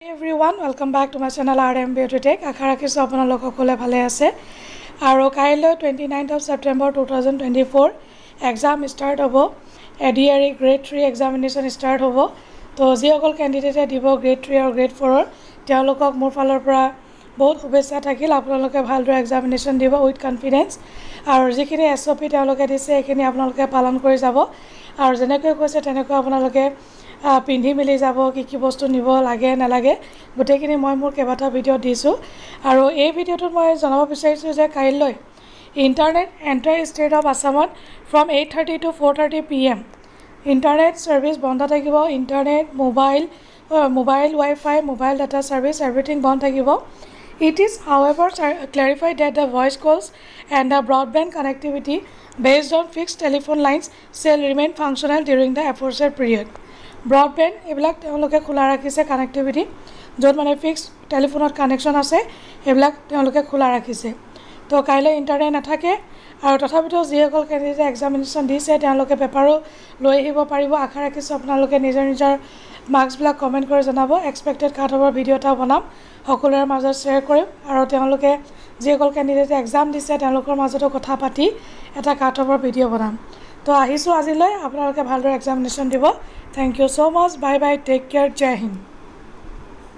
Hey everyone, welcome back to my channel RM Beauty Tech. আশা ৰাখিছোঁ আপোনালোক সকলোৱে ভালে আছে আৰু কাইলৈ 29th of September 2024 exam start হ'ব এডিআৰই গ্ৰেড 3 এক্সামিনেশ্যন ষ্টাৰ্ট হ'ব তো যিসকল কেণ্ডিডেটে দিব গ্ৰেড 3 আৰু গ্ৰেড 4 তেওঁলোকক মোৰ ফালৰ পৰা বহুত শুভেচ্ছা থাকিল আপোনালোকে ভালদৰে এক্সামিনেশ্যন দিব উইথ কনফিডেন্স আৰু যিখিনি এছঅপি তেওঁলোকে দিছে এইখিনি আপোনালোকে পালন কৰি যাব আৰু যেনেকৈ কৈছে তেনেকৈ আপোনালোকে পিন্ধি মিলি যাব কি বস্তু নিব লাগে নালাগে গোটেইখিনি মই মোৰ কেইবাটা ভিডিঅ' দিছোঁ আৰু এই ভিডিঅ'টোত মই জনাব বিচাৰিছোঁ যে কাইলৈ ইণ্টাৰনেট এণ্টাৰ ষ্টেট অফ আছামত from 8:30 to 4:30 PM internet service বন্ধ থাকিব internet mobile wifi mobile data service everything বন্ধ থাকিব It is however clarified that the voice calls and the broadband connectivity based on fixed telephone lines shall remain functional during the aforesaid period. Broadband এইবিলাক তেওঁলোকে খোলা ৰাখিছে connectivity য'ত মানে fixed টেলিফোনত connection আছে এইবিলাক তেওঁলোকে খোলা ৰাখিছে তো কাইলৈ ইণ্টাৰনেট নাথাকে আৰু তথাপিতো যিসকল কেণ্ডিডেটে এক্সামিনেশ্যন দিছে তেওঁলোকে পেপাৰো লৈ আহিব পাৰিব আশা ৰাখিছোঁ আপোনালোকে নিজৰ মাৰ্কছবিলাক কমেণ্ট কৰি জনাব এক্সপেক্টেড কাট অফৰ ভিডিঅ' এটা বনাম সকলোৰে মাজত শ্বেয়াৰ কৰিম আৰু তেওঁলোকে যিসকল কেণ্ডিডেটে এক্সাম দিছে তেওঁলোকৰ মাজতো কথা পাতি এটা কাট অফৰ ভিডিঅ' বনাম তো আহিছোঁ আজিলৈ আপোনালোকে ভালদৰে এক্সামিনেশ্যন দিব Thank you so much. Bye bye. Take care. Jai Hind.